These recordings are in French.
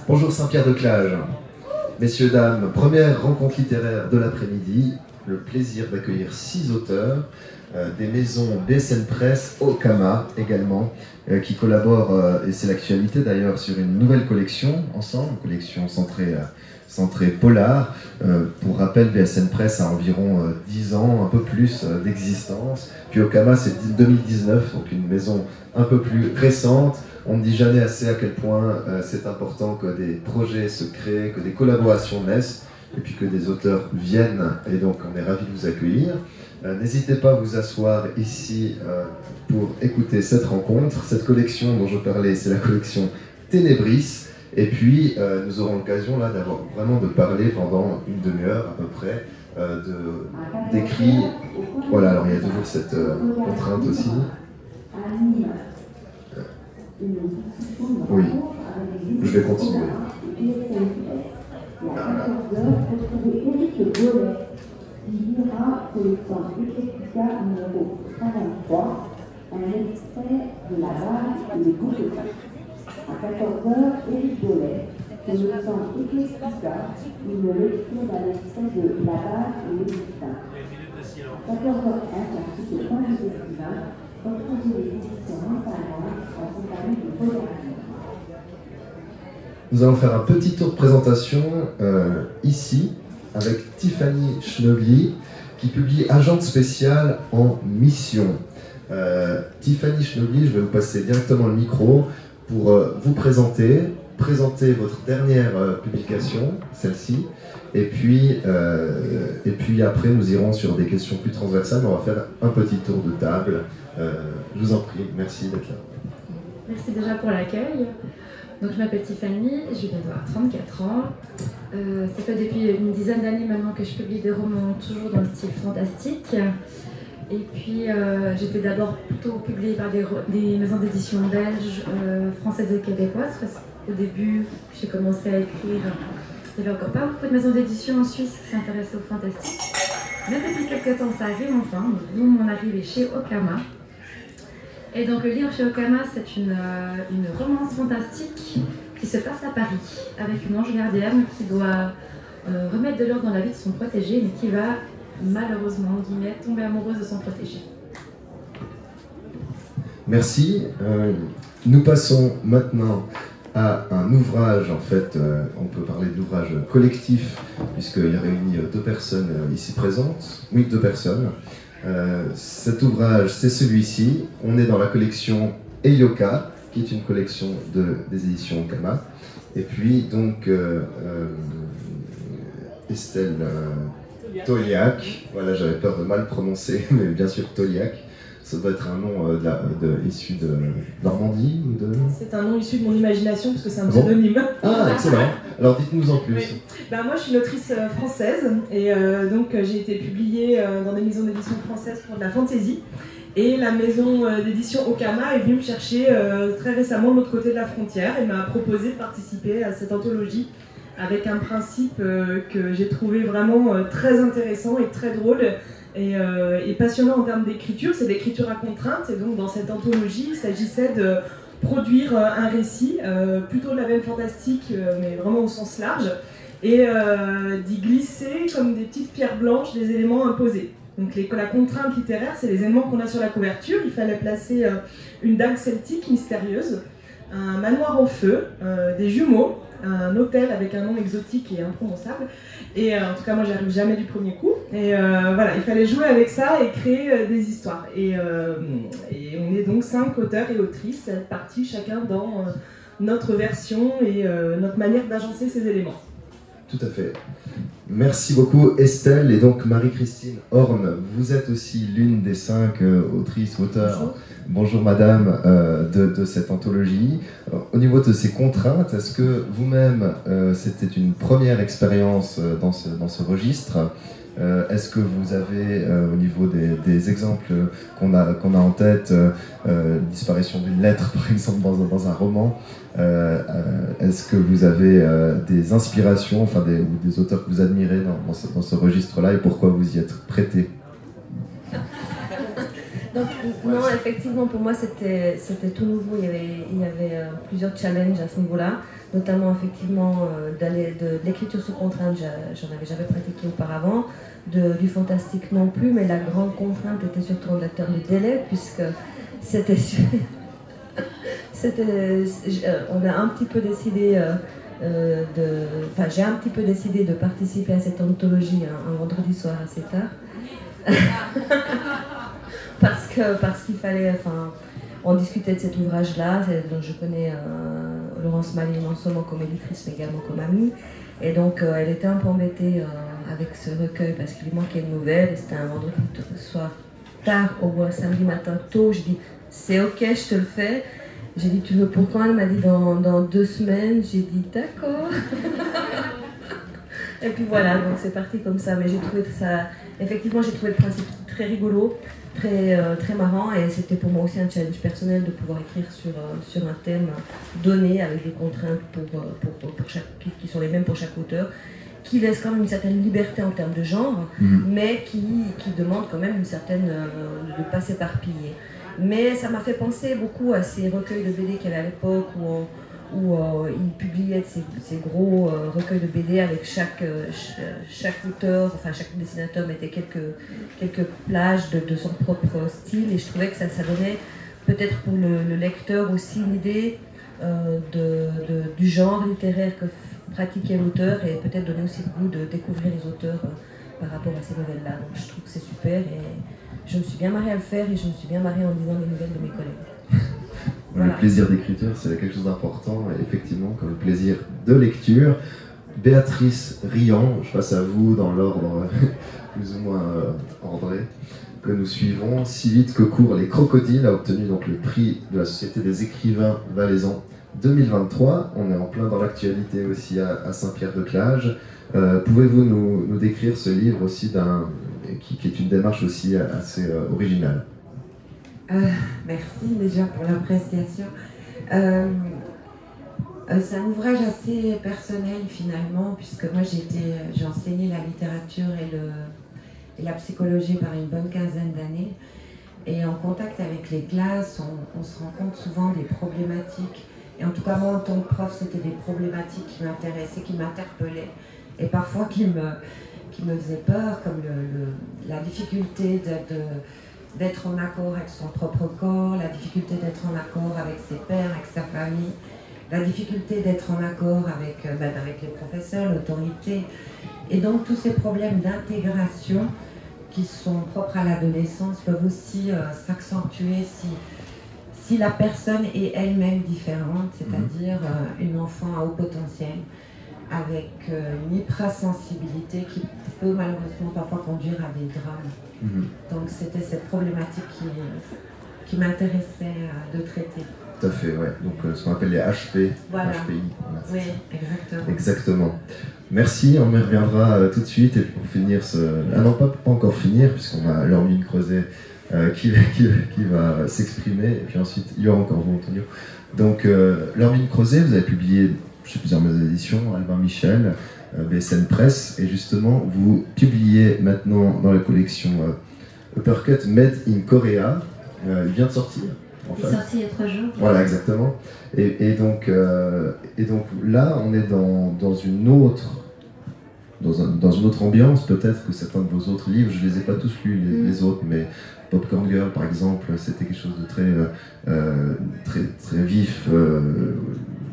Bonjour Saint-Pierre-de-Clage. Messieurs, dames, première rencontre littéraire de l'après-midi. Le plaisir d'accueillir 6 auteurs des maisons BSN Press, Okama également, qui collaborent, et c'est l'actualité d'ailleurs, sur une nouvelle collection ensemble, une collection centrée polar. Pour rappel, BSN Press a environ 10 ans, un peu plus d'existence. Puis Okama, c'est 2019, donc une maison un peu plus récente. On ne dit jamais assez à quel point c'est important que des projets se créent, que des collaborations naissent, et puis que des auteurs viennent, et donc on est ravis de vous accueillir. N'hésitez pas à vous asseoir ici pour écouter cette rencontre. Cette collection dont je parlais, c'est la collection Ténébris, et puis nous aurons l'occasion là d'avoir vraiment de parler pendant une demi-heure à peu près d'écrits. Voilà, alors il y a toujours cette contrainte aussi. Oui, je vais continuer. Il lira pour le temps Eclectica numéro 123, un extrait de la base et des gouttes de pain. À 14h, Éric Bollet, pour le temps Eclectica, une lecture d'un extrait de la base et des gouttes de pain. À 14h01, l'article 1 du festival, retrouvez les éditions Montagnard en compagnie de Paul. Nous allons faire un petit tour de présentation ici, avec Tiffany Schnogli, qui publie Agente spéciale en mission. Tiffany Schnogli, je vais vous passer directement le micro pour vous présenter votre dernière publication, celle-ci, et puis après nous irons sur des questions plus transversales. On va faire un petit tour de table. Je vous en prie, merci d'être là. Merci déjà pour l'accueil. Donc je m'appelle Tiffany, je viens d'avoir 34 ans. Ça fait depuis une dizaine d'années maintenant que je publie des romans toujours dans le style fantastique. Et puis j'étais d'abord plutôt publiée par des maisons d'édition belges, françaises et québécoises. Parce qu'au début, j'ai commencé à écrire. Il n'y avait encore pas beaucoup de maisons d'édition en Suisse qui s'intéressaient au fantastique. Mais depuis quelques temps, ça arrive enfin, d'où mon arrivée chez Okama. Et donc le livre chez Okama, c'est une romance fantastique qui se passe à Paris, avec une ange gardienne qui doit remettre de l'ordre dans la vie de son protégé, mais qui va malheureusement, en guillemets, tomber amoureuse de son protégé. Merci. Nous passons maintenant à un ouvrage, en fait, on peut parler d'ouvrage collectif, puisqu'il réunit 2 personnes ici présentes. Oui, 2 personnes. Cet ouvrage, c'est celui-ci. On est dans la collection Eyoka, qui est une collection des éditions Okama. Et puis, donc, Estelle Toliak. Voilà, j'avais peur de mal prononcer, mais bien sûr, Toliak. Ça doit être un nom issu de Normandie ou de... C'est un nom issu de mon imagination, parce que c'est un pseudonyme. Ah, excellent. Alors, dites-nous en plus. Oui. Ben, moi, je suis une autrice française, et donc j'ai été publiée dans des maisons d'édition françaises pour de la fantasy. Et la maison d'édition Okama est venue me chercher très récemment de l'autre côté de la frontière et m'a proposé de participer à cette anthologie avec un principe que j'ai trouvé vraiment très intéressant et très drôle et passionnant en termes d'écriture. C'est l'écriture à contrainte, et donc dans cette anthologie, il s'agissait de produire un récit plutôt de la veine fantastique, mais vraiment au sens large, et d'y glisser comme des petites pierres blanches des éléments imposés. Donc la contrainte littéraire, c'est les éléments qu'on a sur la couverture. Il fallait placer une dague celtique mystérieuse, un manoir en feu, des jumeaux, un hôtel avec un nom exotique et imprononçable. Et en tout cas, moi, j'arrive jamais du premier coup. Et voilà, il fallait jouer avec ça et créer des histoires. Et on est donc 5 auteurs et autrices, partis chacun dans notre version et notre manière d'agencer ces éléments. Tout à fait. Merci beaucoup Estelle, et donc Marie-Christine Horn, vous êtes aussi l'une des 5 autrices, auteurs. Bonjour madame, de cette anthologie. Au niveau de ces contraintes, est-ce que vous-même, c'était une première expérience dans ce registre? Est-ce que vous avez, au niveau des exemples qu'on a en tête, disparition d'une lettre par exemple dans un roman, est-ce que vous avez des inspirations, enfin des auteurs que vous admirez dans ce registre-là, et pourquoi vous y êtes prêté? Donc, non, effectivement, pour moi, c'était tout nouveau. Il y avait plusieurs challenges à ce niveau-là, notamment effectivement de l'écriture sous contrainte, j'en avais jamais pratiqué auparavant, du fantastique non plus, mais la grande contrainte était surtout en termes de délai, puisque c'était... on a un petit peu décidé j'ai un petit peu décidé de participer à cette anthologie un vendredi soir assez tard. parce qu'il fallait, on discutait de cet ouvrage-là, dont je connais Laurence Mallet non seulement comme éditrice mais également comme amie, et donc elle était un peu embêtée avec ce recueil parce qu'il lui manquait une nouvelle, et c'était un vendredi soir tard, au samedi matin tôt, je dis c'est ok, je te le fais. J'ai dit tu veux pour quand? Elle m'a dit dans 2 semaines, j'ai dit d'accord. Et puis voilà, donc c'est parti comme ça, mais j'ai trouvé ça, effectivement j'ai trouvé le principe très rigolo, très marrant, et c'était pour moi aussi un challenge personnel de pouvoir écrire sur un thème donné avec des contraintes pour chaque, qui sont les mêmes pour chaque auteur, qui laisse quand même une certaine liberté en termes de genre, mais qui demande quand même une certaine de ne pas s'éparpiller. Mais ça m'a fait penser beaucoup à ces recueils de BD qu'il y avait à l'époque où il publiait ces gros recueils de BD avec chaque auteur, chaque dessinateur mettait quelques plages de son propre style, et je trouvais que ça donnait peut-être pour le lecteur aussi une idée du genre littéraire que pratiquait l'auteur, et peut-être donner aussi le goût de découvrir les auteurs par rapport à ces nouvelles-là. Donc je trouve que c'est super, et je me suis bien marrée à le faire, et je me suis bien marrée en lisant les nouvelles de mes collègues. Voilà. Le plaisir d'écriture, c'est quelque chose d'important, effectivement, comme le plaisir de lecture. Béatrice Riant, je passe à vous dans l'ordre plus ou moins ordré que nous suivons. Si vite que courent les crocodiles a obtenu donc le prix de la Société des écrivains valaisans 2023. On est en plein dans l'actualité aussi à Saint-Pierre-de-Clage. Pouvez-vous nous décrire ce livre aussi qui est une démarche aussi assez originale? Merci déjà pour l'appréciation. C'est un ouvrage assez personnel finalement, puisque moi j'ai enseigné la littérature et la psychologie par une bonne quinzaine d'années. Et en contact avec les classes, on se rend compte souvent des problématiques. Et en tout cas moi en tant que prof, c'était des problématiques qui m'intéressaient, qui m'interpellaient, et parfois qui me faisaient peur, comme la difficulté d'être en accord avec son propre corps, la difficulté d'être en accord avec ses pairs, avec sa famille, la difficulté d'être en accord avec les professeurs, l'autorité. Et donc tous ces problèmes d'intégration qui sont propres à l'adolescence peuvent aussi s'accentuer si la personne est elle-même différente, c'est-à-dire une enfant à haut potentiel, avec une hypersensibilité qui peut malheureusement parfois conduire à des drames. Donc c'était cette problématique qui m'intéressait de traiter. Tout à fait, ouais. Donc ce qu'on appelle les HP, voilà. HPI. Oui, exactement. Exactement. Merci, on y reviendra tout de suite. Et pour finir Ah non, pas encore finir, puisqu'on a Lormine Creuset qui va s'exprimer. Et puis ensuite, il y aura encore vous, Antonio. Donc Lormine Creuset, vous avez publié chez plusieurs maisons d'édition, Albin Michel, BSN Press, et justement, vous publiez maintenant dans la collection Uppercut Made in Korea. Il vient de sortir. Il est sorti il y a 3 jours. Voilà, exactement. Et donc là, on est dans une autre ambiance, peut-être que certains de vos autres livres, je ne les ai pas tous lus, les autres, mais Popcorn Girl, par exemple, c'était quelque chose de très vif,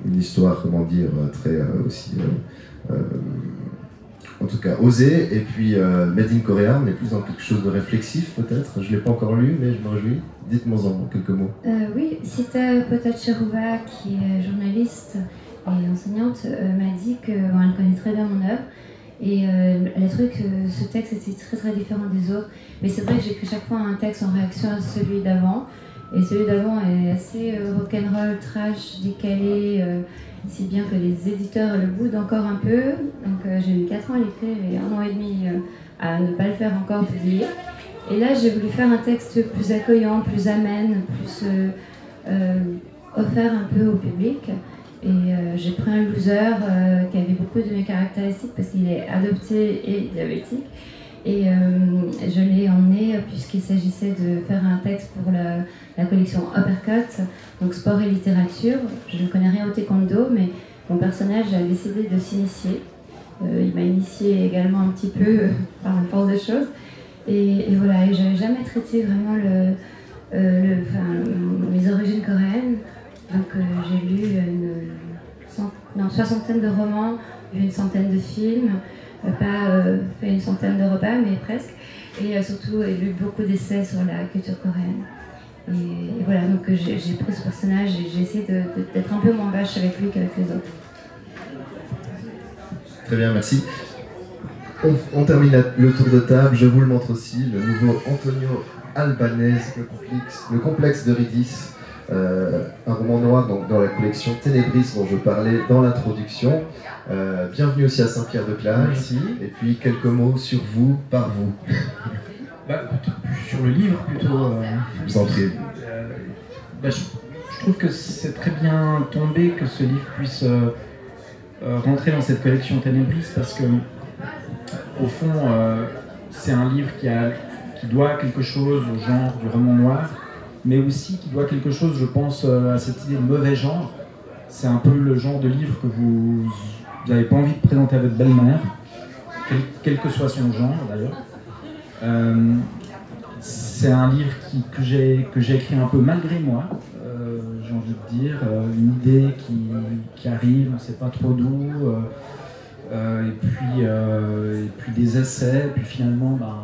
une histoire, comment dire, très aussi... en tout cas osé, et puis Made in Korea, on est plus dans quelque chose de réflexif peut-être, je ne l'ai pas encore lu mais je me réjouis. Dites-moi en quelques mots. Oui, Sita Potach-Cherouba, qui est journaliste et enseignante, m'a dit qu'elle connaît très bien mon œuvre, et elle a trouvé que ce texte était très très différent des autres, mais c'est vrai que j'écris chaque fois un texte en réaction à celui d'avant, et celui d'avant est assez rock'n'roll, trash, décalé, si bien que les éditeurs le boudent encore un peu. Donc j'ai eu 4 ans à l'écrire et 1 an et demi à ne pas le faire encore publier. Et là j'ai voulu faire un texte plus accueillant, plus amène, plus offert un peu au public. Et j'ai pris un loser qui avait beaucoup de mes caractéristiques parce qu'il est adopté et diabétique. Et je l'ai emmené puisqu'il s'agissait de faire un texte pour la collection Uppercut, donc sport et littérature. Je ne connais rien au taekwondo, mais mon personnage a décidé de s'initier. Il m'a initié également un petit peu par la force des choses. Et voilà, je n'avais jamais traité vraiment mes origines coréennes. Donc j'ai lu une soixantaine de romans, vu une centaine de films, pas fait une centaine de repas, mais presque. Et surtout, j'ai lu beaucoup d'essais sur la culture coréenne. Et voilà, donc j'ai pris ce personnage et j'ai essayé d'être un peu moins vache avec lui qu'avec les autres. Très bien, merci. On termine le tour de table. Je vous le montre aussi, le nouveau Antonio Albanese, le complexe d'Eurydice, un roman noir donc, dans la collection Ténébris dont je parlais dans l'introduction. Bienvenue aussi à Saint-Pierre-de-Clage. Merci. Et puis quelques mots sur vous, par vous. Sur le livre plutôt. Je vous en prie. Je trouve que c'est très bien tombé que ce livre puisse rentrer dans cette collection Ténébris parce que, au fond, c'est un livre qui doit quelque chose au genre du roman noir, mais aussi qui doit quelque chose, je pense, à cette idée de mauvais genre. C'est un peu le genre de livre que vous n'avez pas envie de présenter à votre belle-mère, quel que soit son genre d'ailleurs. C'est un livre que j'ai écrit un peu malgré moi, j'ai envie de dire, une idée qui arrive, on ne sait pas trop d'où, et puis des essais, et puis finalement voilà,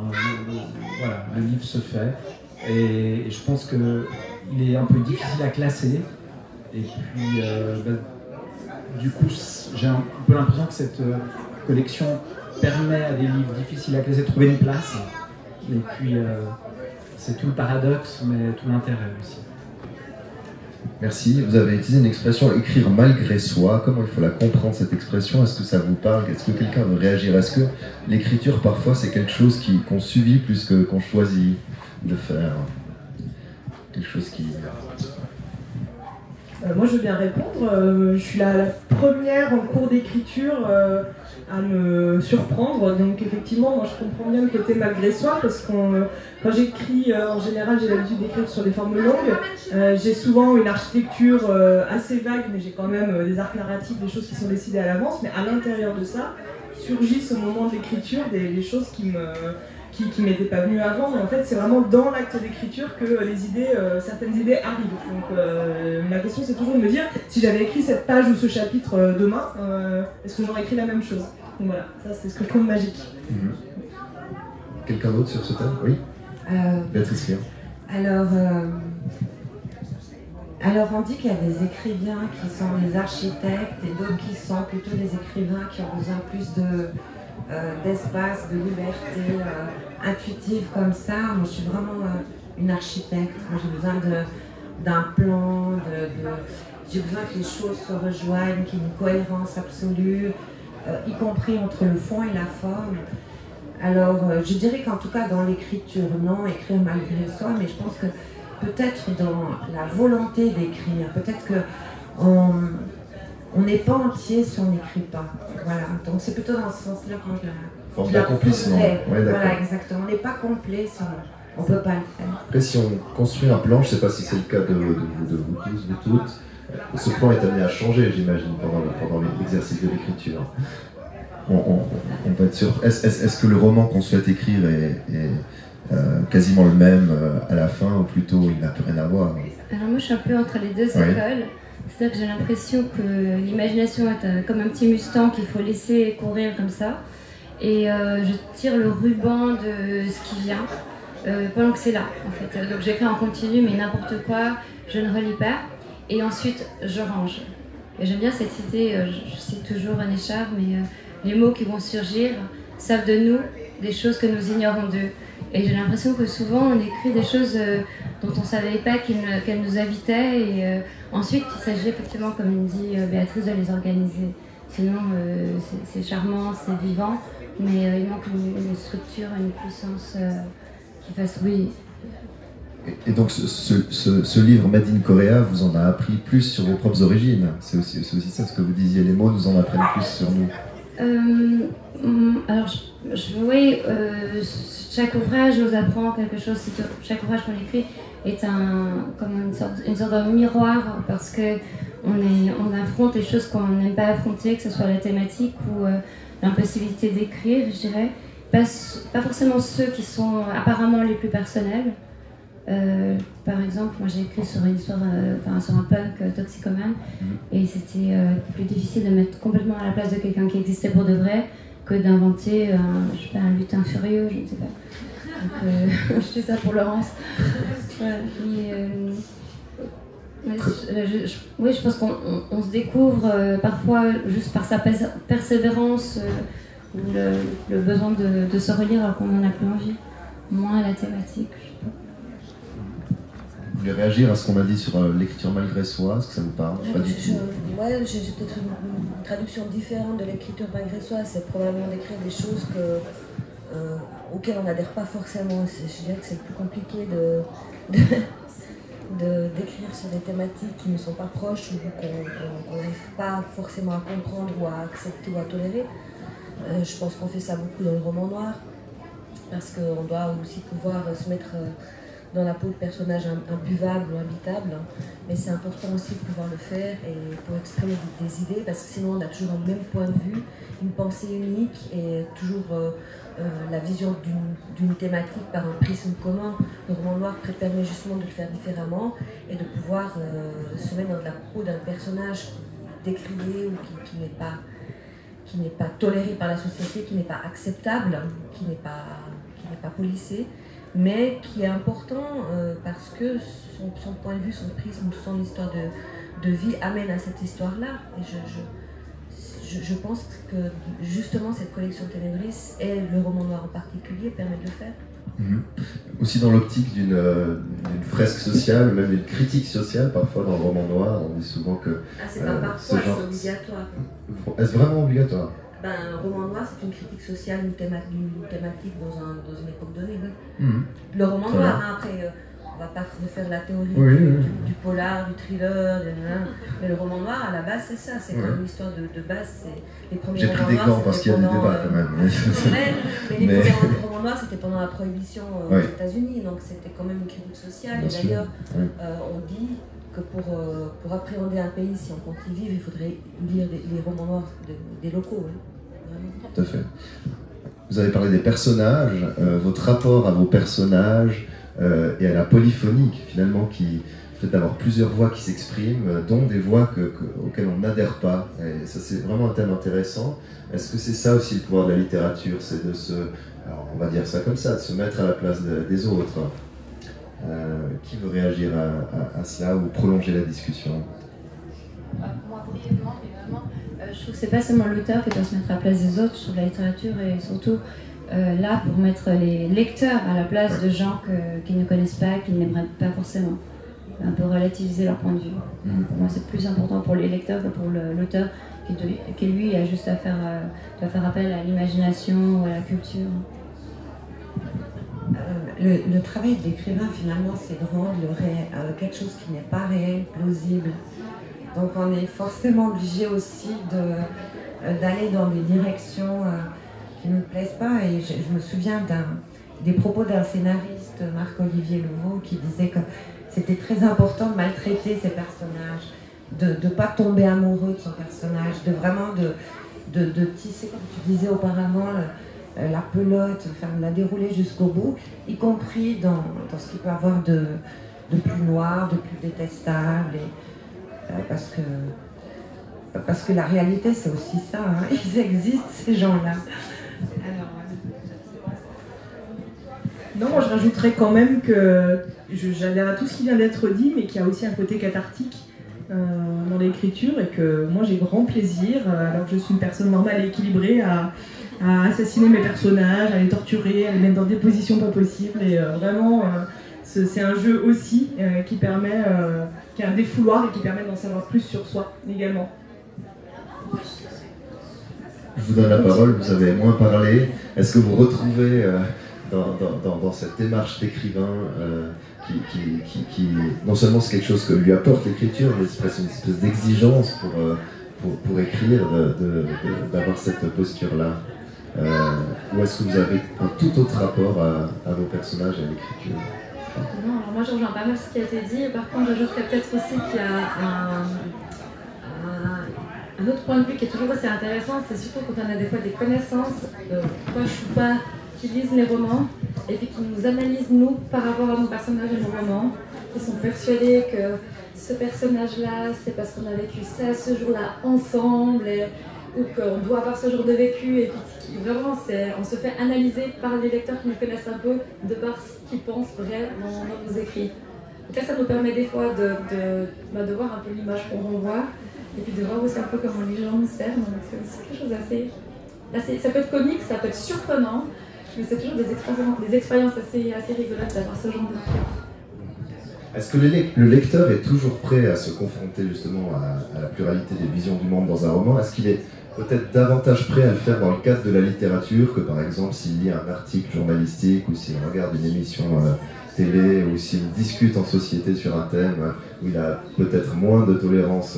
le livre se fait. Et je pense qu'il est un peu difficile à classer, et puis du coup j'ai un peu l'impression que cette collection permet à des livres difficiles à classer de trouver une place, et puis c'est tout le paradoxe, mais tout l'intérêt aussi. Merci. Vous avez utilisé une expression « écrire malgré soi ». Comment il faut la comprendre, cette expression? Est-ce que ça vous parle? Est-ce que quelqu'un veut réagir? Est-ce que l'écriture, parfois, c'est quelque chose qu'on subit plus qu'on choisit de faire? Quelque chose qui... Moi, je veux bien répondre. Je suis la première en cours d'écriture à me surprendre. Donc, effectivement, moi, je comprends bien le côté malgré soi, parce que quand j'écris, en général, j'ai l'habitude d'écrire sur des formes longues. J'ai souvent une architecture assez vague, mais j'ai quand même des arcs narratifs, des choses qui sont décidées à l'avance. Mais à l'intérieur de ça, surgissent au moment de l'écriture des choses qui m'étaient pas venues avant, mais en fait c'est vraiment dans l'acte d'écriture que certaines idées arrivent. Donc ma question c'est toujours de me dire, si j'avais écrit cette page ou ce chapitre demain, est-ce que j'aurais écrit la même chose? Donc voilà, ça c'est ce que je trouve magique. Quelqu'un d'autre sur ce thème? Oui. Béatrice Léon. Alors on dit qu'il y a des écrivains qui sont des architectes et d'autres qui sont plutôt des écrivains qui ont besoin plus d'espace, de liberté intuitive comme ça. Moi je suis vraiment une architecte. Moi j'ai besoin d'un plan, j'ai besoin que les choses se rejoignent, qu'il y ait une cohérence absolue, y compris entre le fond et la forme. Alors je dirais qu'en tout cas dans l'écriture, non, écrire malgré soi, mais je pense que peut-être dans la volonté d'écrire, peut-être qu'on n'est pas entier si on n'écrit pas. Voilà, donc c'est plutôt dans ce sens-là que moi forme d'accomplissement. Ouais, voilà, exactement. On n'est pas complet si on ne peut pas le faire. Après, si on construit un plan, je ne sais pas si c'est le cas de vous tous, vous toutes, ce plan est amené à changer, j'imagine, pendant l'exercice de l'écriture. On peut être sûr. Est-ce que le roman qu'on souhaite écrire est quasiment le même à la fin, ou plutôt il n'a plus rien à voir? Alors moi je suis un peu entre les deux écoles. C'est-à-dire que j'ai l'impression que l'imagination est comme un petit Mustang qu'il faut laisser courir comme ça. Et je tire le ruban de ce qui vient pendant que c'est là, en fait. Donc j'écris en continu, mais n'importe quoi, je ne relis pas. Et ensuite, je range. Et j'aime bien cette idée, je cite toujours René Char, mais les mots qui vont surgir savent de nous des choses que nous ignorons d'eux. Et j'ai l'impression que souvent on écrit des choses dont on ne savait pas qu'elles nous habitaient. Et ensuite, il s'agit effectivement, comme dit Béatrice, de les organiser. Sinon, c'est charmant, c'est vivant, mais il manque une structure, une puissance qui fasse oui. Et donc ce livre Made in Korea vous en a appris plus sur vos propres origines. C'est aussi ça ce que vous disiez, les mots nous en apprennent plus sur nous. Alors, oui, chaque ouvrage nous apprend quelque chose. Chaque ouvrage qu'on écrit est comme une sorte de miroir, parce que on affronte les choses qu'on n'aime pas affronter, que ce soit la thématique ou l'impossibilité d'écrire, je dirais. Pas forcément ceux qui sont apparemment les plus personnels. Par exemple, moi j'ai écrit sur une histoire, sur un punk toxicomane, et c'était plus difficile de mettre complètement à la place de quelqu'un qui existait pour de vrai que d'inventer un lutin furieux, je ne sais pas. Donc, je fais ça pour Laurence. Oui, je pense qu'on se découvre parfois juste par sa persévérance ou le besoin de se relire alors qu'on n'en a plus envie, moins à la thématique. Vous voulez réagir à ce qu'on a dit sur l'écriture malgré soi? Est-ce que ça vous parle? Pas du tout. Ouais, j'ai peut-être une traduction différente de l'écriture malgré soi. C'est probablement d'écrire des choses auxquelles on n'adhère pas forcément. Je dirais que c'est le plus compliqué d'écrire sur des thématiques qui ne sont pas proches ou qu'on n'arrive pas forcément à comprendre ou à accepter ou à tolérer. Je pense qu'on fait ça beaucoup dans le roman noir, parce qu'on doit aussi pouvoir se mettre dans la peau de personnages imbuvables ou habitables, mais c'est important aussi de pouvoir le faire et pour exprimer des idées, parce que sinon on a toujours un même point de vue, une pensée unique et toujours la vision d'une thématique par un prisme commun. Le roman noir permet justement de le faire différemment et de pouvoir se mettre dans la peau d'un personnage décrié ou qui n'est pas toléré par la société, qui n'est pas acceptable, qui n'est pas policé, mais qui est important parce que son point de vue, son prisme, son histoire de vie amène à cette histoire-là. Et je pense que justement cette collection Ténébris et le roman noir en particulier permettent de le faire. Aussi dans l'optique d'une fresque sociale, même d'une critique sociale, parfois dans le roman noir, on dit souvent que... c'est pas parfois, c'est obligatoire. Est-ce vraiment obligatoire? Un roman noir, c'est une critique sociale, une thématique dans une époque donnée. Oui. Le roman noir, après, on va pas faire la théorie du polar, du thriller, mais le roman noir, à la base, c'est ça. C'est quand même l'histoire de base. Les premiers romans noirs. J'ai pris des gants parce qu'il y a des débats quand même. Mais les premiers romans noirs, c'était pendant la prohibition aux États-Unis, donc c'était quand même une critique sociale. Et d'ailleurs, on dit que pour appréhender un pays, si on compte y vivre, il faudrait lire les romans noirs des locaux. Tout à fait. Vous avez parlé des personnages, votre rapport à vos personnages et à la polyphonie finalement qui fait d'avoir plusieurs voix qui s'expriment, dont des voix auxquelles on n'adhère pas. Et ça, c'est vraiment un thème intéressant. Est-ce que c'est ça aussi le pouvoir de la littérature, c'est alors on va dire ça comme ça, de se mettre à la place des autres? Qui veut réagir à cela ou prolonger la discussion? Moi, brièvement, évidemment, je trouve que c'est pas seulement l'auteur qui doit se mettre à la place des autres. Je trouve que la littérature est surtout là pour mettre les lecteurs à la place de gens qu'ils ne connaissent pas, qu'ils n'aimeraient pas forcément. Un peu relativiser leur point de vue. Pour moi, c'est plus important pour les lecteurs que pour l'auteur, qui lui a juste doit faire appel à l'imagination ou à la culture. Le travail de l'écrivain, finalement, c'est de rendre quelque chose qui n'est pas réel, plausible. Donc on est forcément obligé aussi d'aller dans des directions qui ne me plaisent pas. Et je me souviens des propos d'un scénariste, Marc-Olivier Louveau, qui disait que c'était très important de maltraiter ses personnages, de ne pas tomber amoureux de son personnage, de vraiment de tisser, comme tu disais auparavant, la pelote, enfin, de la dérouler jusqu'au bout, y compris dans ce qu'il peut y avoir de plus noir, de plus détestable. Parce que la réalité, c'est aussi ça. Hein. Ils existent, ces gens-là. Non, moi je rajouterais quand même que j'adhère à tout ce qui vient d'être dit, mais qu'il y a aussi un côté cathartique dans l'écriture et que moi j'ai grand plaisir, alors que je suis une personne normale et équilibrée, à assassiner mes personnages, à les torturer, à les mettre dans des positions pas possibles. Et vraiment, c'est un jeu aussi qui permet, qui est un défouloir et qui permet d'en savoir plus sur soi également. Je vous donne la parole, vous avez moins parlé. Est-ce que vous retrouvez dans cette démarche d'écrivain qui non seulement c'est quelque chose que lui apporte l'écriture, mais c'est une espèce d'exigence pour écrire, d'avoir cette posture-là? Ou est-ce que vous avez un tout autre rapport à vos personnages et à l'écriture? Non, alors moi je rejoins pas mal ce qui a été dit. Par contre, j'ajouterais peut-être aussi qu'il y a un autre point de vue qui est toujours aussi intéressant, c'est surtout quand on a des fois des connaissances, proches ou pas, qui lisent les romans et puis qui nous analysent nous par rapport à nos personnages et nos romans, qui sont persuadés que ce personnage-là, c'est parce qu'on a vécu ça ce jour-là ensemble, ou qu'on doit avoir ce genre de vécu, et puis vraiment, on se fait analyser par les lecteurs qui nous connaissent un peu, de par ce qu'ils pensent vrai dans nos écrits. Donc là, ça nous permet des fois de voir un peu l'image qu'on renvoie, et puis de voir aussi un peu comment les gens nous servent. Donc c'est aussi quelque chose assez... Ça peut être comique, ça peut être surprenant, mais c'est toujours des expériences assez rigolotes d'avoir ce genre de truc. Est-ce que le lecteur est toujours prêt à se confronter justement à la pluralité des visions du monde dans un roman? Est-ce qu'il est peut-être davantage prêt à le faire dans le cadre de la littérature que par exemple s'il lit un article journalistique ou s'il regarde une émission télé ou s'il discute en société sur un thème où il a peut-être moins de tolérance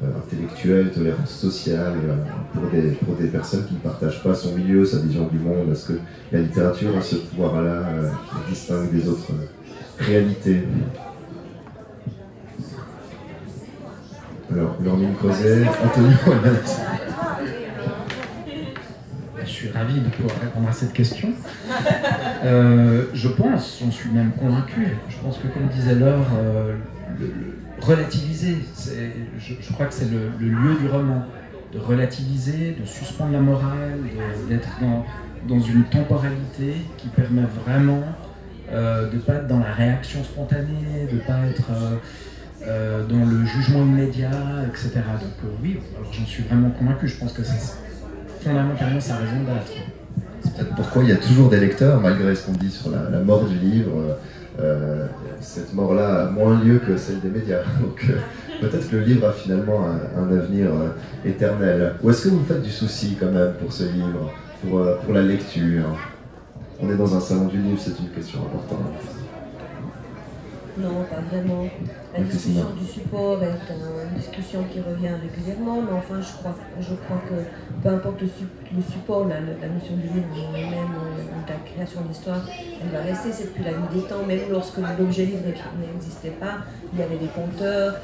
intellectuelle, tolérance sociale pour des personnes qui ne partagent pas son milieu, sa vision du monde? Est-ce que la littérature a ce pouvoir-là qui distingue des autres réalités? Alors, Lormine Creuset, Antonio. Je suis ravi de pouvoir répondre à cette question. Je pense, j'en suis même convaincu, je pense que comme disait Laure, relativiser, je crois que c'est le lieu du roman, de relativiser, de suspendre la morale, d'être dans une temporalité qui permet vraiment de ne pas être dans la réaction spontanée, de ne pas être dans le jugement immédiat, etc. Donc oui, alors j'en suis vraiment convaincu, je pense que c'est fondamentalement sa raison d'être. C'est peut-être pourquoi il y a toujours des lecteurs, malgré ce qu'on dit sur la mort du livre. Cette mort-là a moins lieu que celle des médias. Donc peut-être que le livre a finalement un avenir éternel. Ou est-ce que vous vous faites du souci quand même pour ce livre, pour la lecture? On est dans un salon du livre, c'est une question importante. Non, pas vraiment. La discussion du support est une discussion qui revient régulièrement, mais enfin, je crois que peu importe le support, la notion du livre même, de la création d'histoire, elle va rester. C'est depuis la nuit des temps, même lorsque l'objet livre n'existait pas, il y avait des conteurs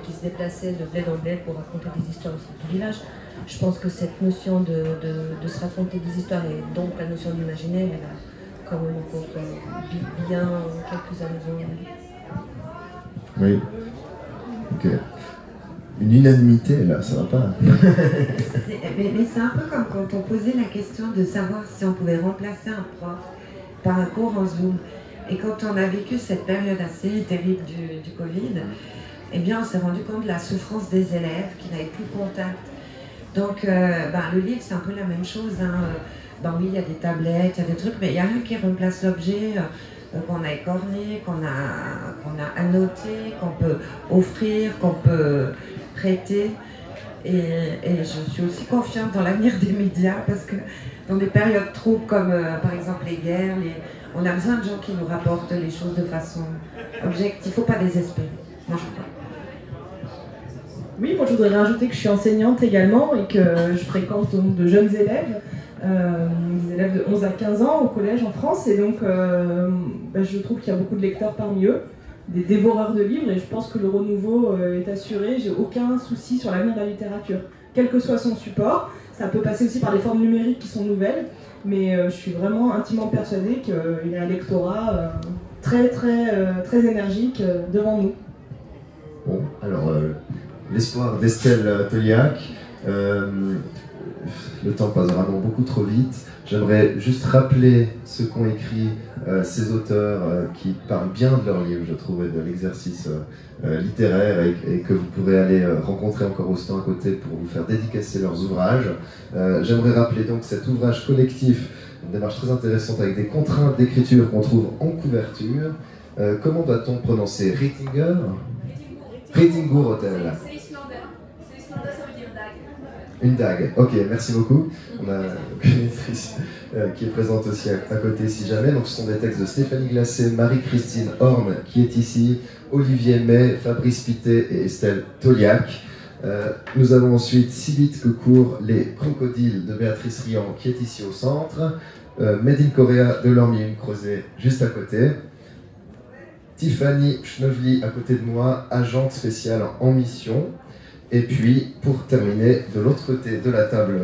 qui se déplaçaient de bled en bled pour raconter des histoires au du village. Je pense que cette notion de se raconter des histoires et donc la notion d'imaginaire, elle a quand même encore bien quelques années devant elle. Oui. Ok. Une unanimité là, ça va pas. mais c'est un peu comme quand on posait la question de savoir si on pouvait remplacer un prof par un cours en Zoom. Et quand on a vécu cette période assez terrible du Covid, eh bien on s'est rendu compte de la souffrance des élèves qui n'avaient plus contact. Donc le livre c'est un peu la même chose. Oui, il y a des tablettes, il y a des trucs, mais il n'y a rien qui remplace l'objet. Qu'on a écorné, qu'on a annoté, qu'on peut offrir, qu'on peut prêter. Et je suis aussi confiante dans l'avenir des médias parce que dans des périodes troubles comme par exemple les guerres, on a besoin de gens qui nous rapportent les choses de façon objective. Il ne faut pas désespérer. Moi, je crois. Oui, moi je voudrais rajouter que je suis enseignante également et que je fréquente donc de jeunes élèves. Des élèves de 11 à 15 ans au collège en France, et donc je trouve qu'il y a beaucoup de lecteurs parmi eux, des dévoreurs de livres, et je pense que le renouveau est assuré. J'ai aucun souci sur l'avenir de la littérature, quel que soit son support. Ça peut passer aussi par des formes numériques qui sont nouvelles, mais je suis vraiment intimement persuadée qu'il y a un lectorat très énergique devant nous. Bon, alors l'espoir d'Estelle Toliac. Le temps passe vraiment beaucoup trop vite. J'aimerais juste rappeler ce qu'ont écrit ces auteurs qui parlent bien de leur livre, je trouve, et de l'exercice littéraire, et que vous pourrez aller rencontrer encore au stand à côté pour vous faire dédicacer leurs ouvrages. J'aimerais rappeler donc cet ouvrage collectif, une démarche très intéressante avec des contraintes d'écriture qu'on trouve en couverture. Comment doit-on prononcer? Reitingur? Reitingur Hotel. Une dague, ok, merci beaucoup. On a une lectrice qui est présente aussi à côté si jamais. Donc ce sont des textes de Stéphanie Glacé, Marie-Christine Horn qui est ici, Olivier May, Fabrice Pittet et Estelle Toliac. Nous avons ensuite Sibit Cocourt, Les Crocodiles de Béatrice Rian, qui est ici au centre. Made in Korea de Lormium Crozet, juste à côté. Tiffany Schnevely à côté de moi, agente spéciale en mission. Et puis, pour terminer, de l'autre côté de la table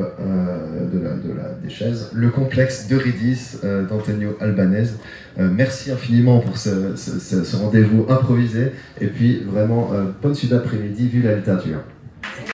des chaises, le complexe d'Eurydice d'Antonio Albanese. Merci infiniment pour ce rendez-vous improvisé. Et puis, vraiment, bonne suite d'après-midi, vu la littérature.